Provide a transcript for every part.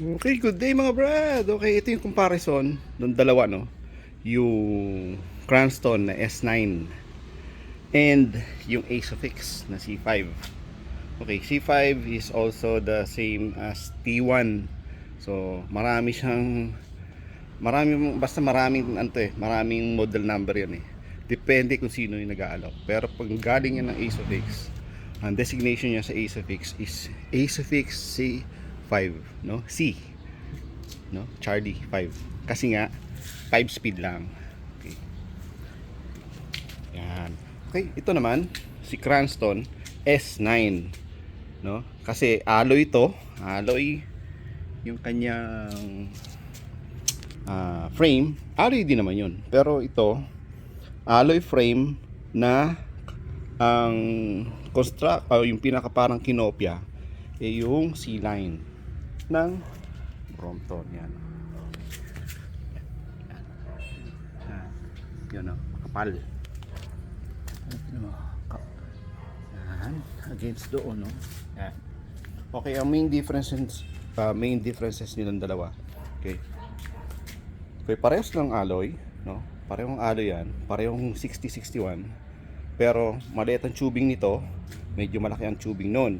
Okay, good day mga brad. Okay, ito yung comparison ng dalawa, no? Yung Cranston na S9 and yung Ace-O-Fix na C5. Okay, C5 is also the same as T1. So, maraming model number yan eh. Depende kung sino yung nag-aalok. Pero pag galing yan ng Ace-O-Fix, ang designation niya sa Ace-O-Fix is Ace-O-Fix C5, no? C, no? Charlie 5. Kasi nga 5 speed lang. Okay. Yan. Okay, ito naman si Cranston S9, no? Kasi alloy ito, alloy yung kanyang frame, alloy din naman yun. Pero ito, alloy frame na ang construct o yung pinaka parang kinopya yung C-line ng Brompton. Yan. Yan o, kapal. Yan, against doon, no? Yan. Okay, ang main differences nilang dalawa. Okay. Okay, parehas ng alloy, no? Parehong alloy yan, parehong 6061. Pero maliit ang tubing nito, medyo malaki ang tubing noon.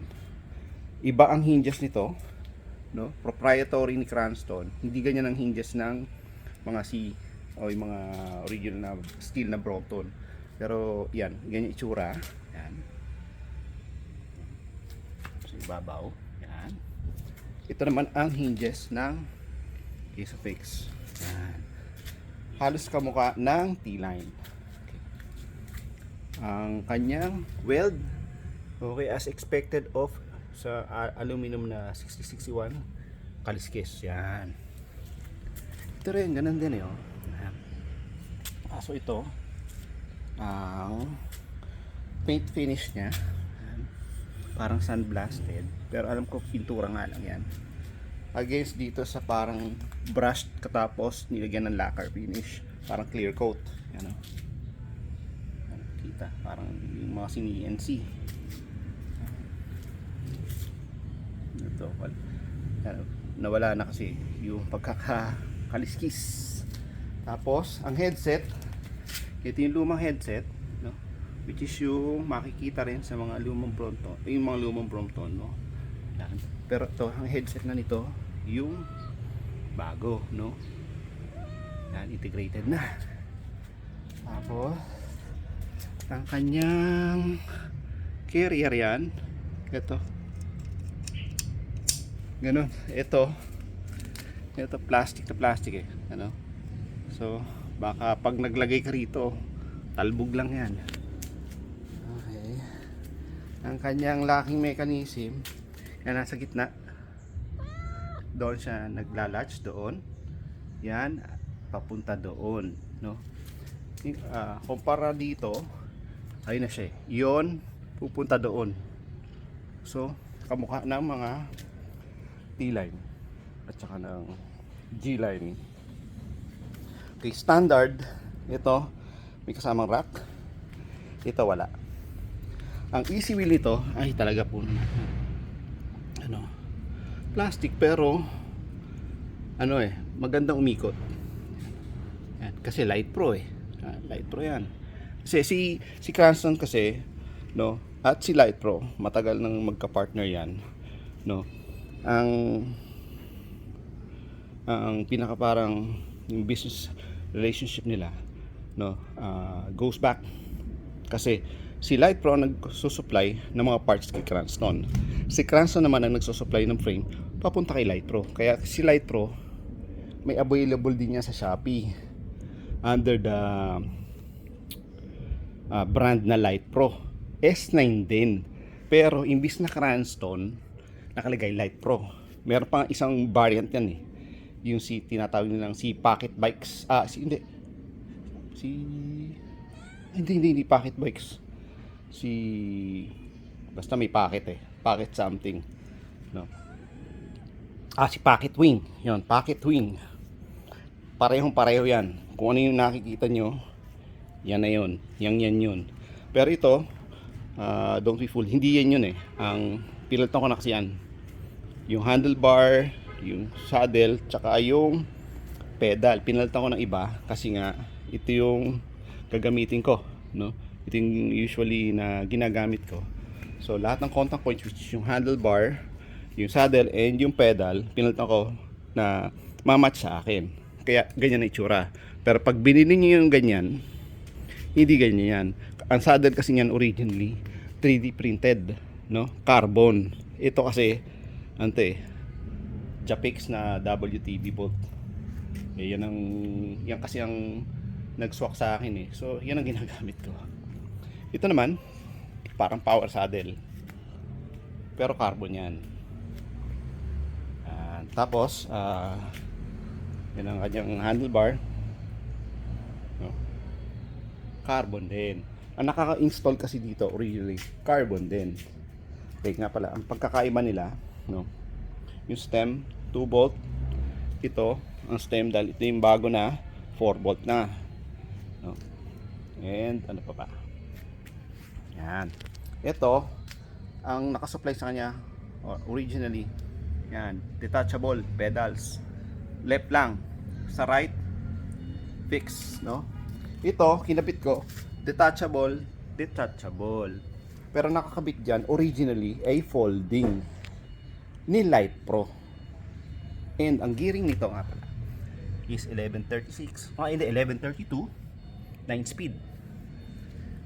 Iba ang hinges nito, no? Proprietary ni Cranston. Hindi ganyan ang hinges ng mga C o yung mga original na steel na Brompton. Pero yan, ganyan itsura. Yan. So, ibabaw. Yan. Ito naman ang hinges ng Ace-O-Fix. Yan. Halos kamukha ng T-line. Okay. Ang kanyang weld, okay, as expected of sa aluminum na 6061 kaliskis. Yan. Ito rin, ganun din eh. Oh. So ito, ang paint finish niya, parang sandblasted. Pero alam ko, pintura nga lang yan. Against dito sa parang brushed katapos nilagyan ng lacquer finish, parang clear coat. Yan o. Kita, parang yung mga sini-NC. Ito, nawala na kasi yung pagkakaliskis. Tapos, ang headset, ito yung lumang headset, no? Which is yung makikita rin sa mga lumang Brompton, yung mga lumang Brompton, no? Yan. Pero ito, ang headset na nito, yung bago, no? Yan, integrated na. Tapos, ang kanyang carrier yan, ito. Ganun, ito plastic na plastic eh, ano? So, baka pag naglagay ka rito, talbog lang yan. Okay. Ang kanyang locking mechanism, yan nasa gitna. Doon siya naglalatch doon. Yan, papunta doon, no? Kumpara dito, ayun na siya. Yon, pupunta doon. So, kamukha ng mga T-line at saka ng G-line. Okay, standard, ito may kasamang rack, ito wala. Ang easy wheel nito ay talaga po ano, plastic, pero ano eh, magandang umikot. Yan, kasi Light Pro eh. Light Pro yan. Kasi si Cranston kasi, no, at si Light Pro, matagal nang magka-partner yan, no. Ang pinaka parang yung business relationship nila, no, goes back kasi si Light Pro nagsusupply ng mga parts kay Cranston. Si Cranston naman ang nagsusupply ng frame papunta kay Light Pro. Kaya si Light Pro may available din niya sa Shopee under the brand na Light Pro. S9 din. Pero imbis na Cranston, nakalagay Light Pro. Meron pang isang variant yan eh. Yung si tinatawag nilang si Pocket Bikes. Hindi Pocket Bikes. Basta may pocket eh. Pocket something. No. Si Pocket Wing. Yun, Pocket Wing. Parehong-pareho yan. Kung ano yung nakikita nyo, yan na yun. Yan yun. Pero ito, don't be fooled. Hindi yan yun eh. Ang pinalitan ko na kasi yan. Yung handlebar, yung saddle tsaka yung pedal. Pinalitan ko ng iba kasi nga ito yung gagamitin ko, no? Ito yung usually na ginagamit ko. So lahat ng contact points, which is yung handlebar, yung saddle and yung pedal, pinalitan ko na mamatch sa akin. Kaya ganyan na itsura. Pero pag binili niyo yung ganyan, hindi ganyan yan. Ang saddle kasi yan originally 3D printed, no? Carbon. Ito kasi Japix na WTB bolt. Yan kasi ang nagswak sa akin eh. So yan ang ginagamit ko. Ito naman parang power saddle. Pero carbon yan. Tapos yan ang kanyang handlebar, no? Carbon din. Ang nakaka-install kasi dito originally carbon din. Okay nga pala, ang pagkakaiba nila, no? Yung stem 2 volt, ito ang stem dahil ito yung bago na 4 volt na, no? And ano pa ba? Yan. Ito ang nakasupply sa kanya originally. Yan, detachable pedals. Left lang, sa right fix, no? Ito kinabit ko detachable. Pero nakakabit diyan originally ay folding ni Light Pro. And ang gearing nito nga pala is 1136. Hindi, 1132 9 speed.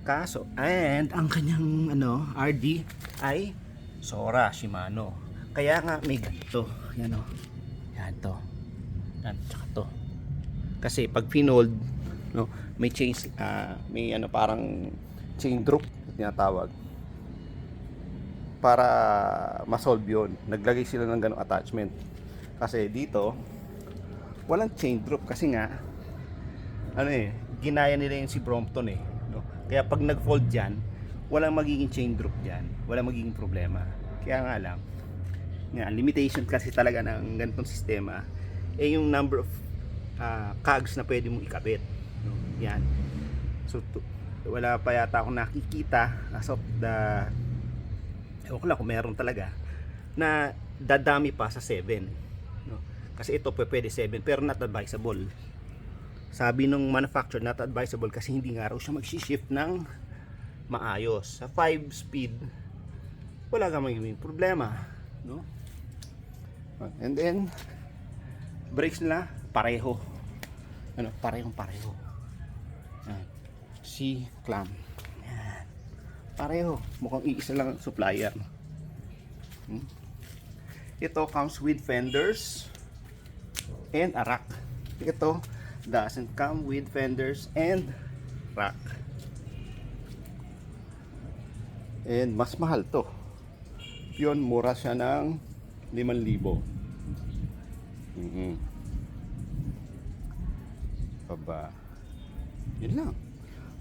Kaso, and ang kanyang RD ay Sora Shimano. Kaya nga may ganito. Yan o. Yan to. Yan, tsaka to. Kasi pag pinold, no, may change, may parang chain drop tinatawag. Para ma-solve yun, naglagay sila ng ganong attachment. Kasi dito, walang chain drop. Kasi nga, ginaya nila yung si Brompton eh. No? Kaya pag nag-fold dyan, walang magiging chain drop dyan. Walang magiging problema. Kaya nga lang, limitation kasi talaga ng ganitong sistema yung number of cogs na pwede mong ikabit, no? Yan. So wala pa yata akong nakikita as of the ewan ko lang kung meron talaga na dadami pa sa 7, no? Kasi ito pwede 7 pero not advisable. Sabi nung manufacturer not advisable kasi hindi nga raw siya mag-shift ng maayos. Sa 5 speed wala kang magiging problema, no? And then brakes nila pareho, pareho. Yan. C clamp. Yan. Pareho, mukhang iisa lang ang supplier. Ito comes with fenders and a rack. Ito doesn't come with fenders and rack. And mas mahal to. Yun, mura siya ng 5,000. Baba. Yun lang.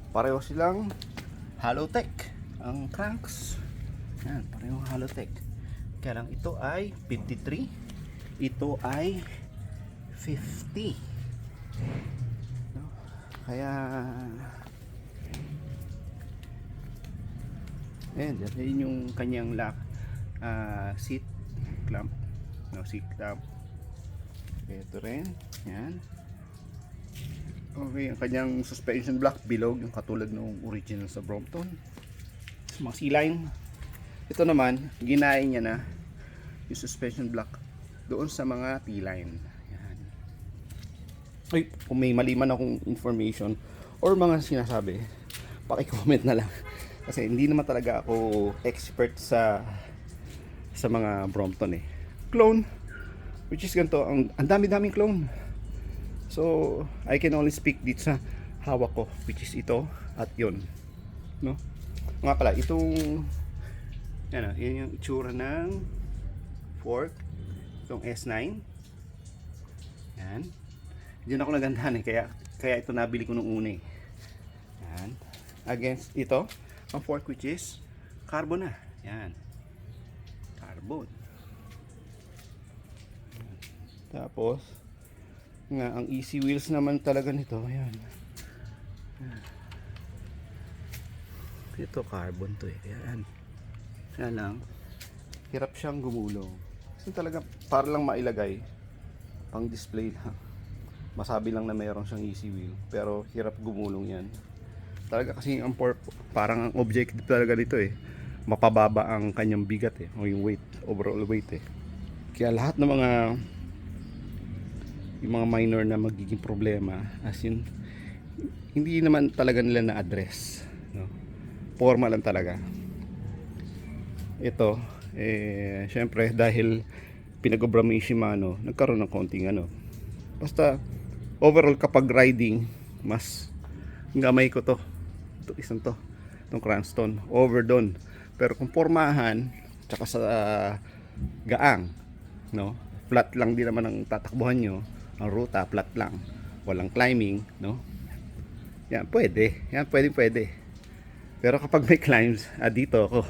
Pareho silang Halotech. Ang cranks. Yan, pareho Halotech. Kaya lang ito ay 53. Ito ay 50. No? Kaya yan yung kanyang lock, seat clamp. No, seat clamp. Ito rin. Yan. Okay, ang kanyang suspension block bilog yung katulad ng original sa Brompton. Mga C-line. Ito naman, ginaya niya na yung suspension block doon sa mga T-line. Yan. Ay, kung may mali man akong information or mga sinasabi, paki-comment na lang. Kasi hindi naman talaga ako expert sa mga Brompton eh. Clone, which is ganito, ang dami-daming clone. So, I can only speak dito sa hawak ko, which is ito at yun. No? Nga pala, itong yan yung itsura ng fork, itong S9. Yan. Diyan ako nagandahan eh, kaya ito nabili ko nung una eh. Yan. Against ito, ang fork which is carbon na. Yan. Carbon. Tapos nga ang easy wheels naman talaga nito, ayan. Ito carbon to eh. Ayan. Kaya lang hirap siyang gumulong Kasi talaga para lang mailagay, pang display lang. Masabi lang na mayroon siyang easy wheel, pero hirap gumulong yan. Talaga kasi parang ang objective talaga dito eh, mapababa ang kanyang bigat eh, o yung weight, overall weight eh. Kaya lahat ng yung mga minor na magiging problema, as in, hindi naman talaga nila na-address, no? Forma lang talaga. Ito, syempre dahil pinag-obra mo yung Shimano, nagkaroon ng konting ano. Basta, overall kapag riding, mas gamay ko to. Ito, isang to. Itong Cranston, over doon. Pero kung pormahan, tsaka sa gaang, no? Flat lang din naman ang tatakbuhan nyo. Ang ruta, flat lang. Walang climbing, no? Yan, pwede. Yan, pwede. Pero kapag may climbs, dito ako.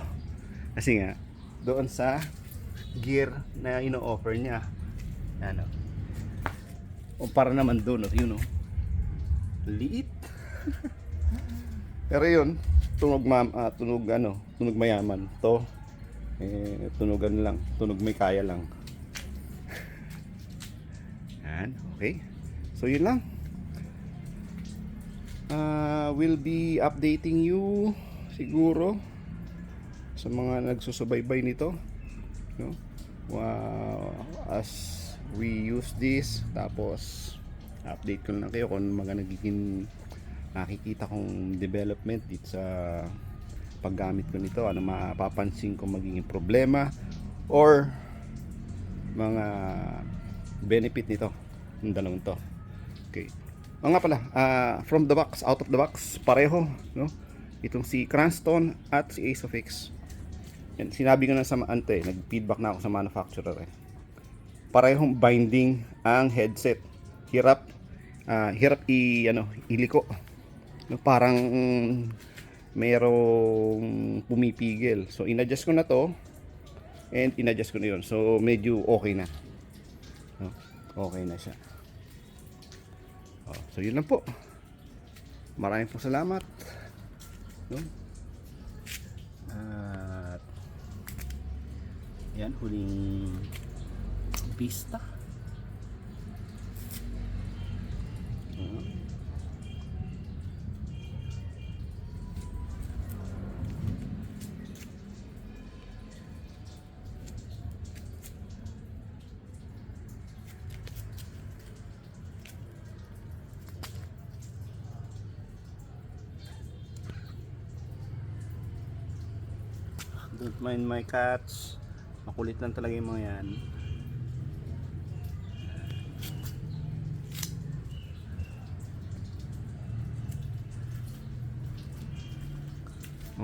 Kasi nga, doon sa gear na ino-offer niya. Ano? O para naman doon, yun o. Liit. Pero yun, tunog mayaman. To, tunogan lang. Tunog may kaya lang. Yan, okay. So yun lang. We'll be updating you siguro sa mga nagsusubaybay nito, no? As we use this, tapos update ko lang kayo kung mga nagiging nakikita kong development dito sa paggamit ko nito, ano mapapansin ko magiging problema or mga benefit nito, yung dalawang to. Okay. Nga pala, from the box, out of the box, pareho, no? Itong si Cranston at si Ace of X. Yan, sinabi ko na sa nag-feedback na ako sa manufacturer eh. Parehong binding ang headset. Hirap iliko. No, parang mayroong pumipigil. So inadjust ko na to and inadjust ko na yun. So medyo okay na. No? Okay na siya. So yun lang po. Maraming po salamat. No? At yan, huling pista. Don't mind my cats. Makulit lang talaga yung mga yan.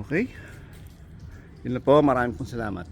Okay. Yun lang po. Maraming pong salamat.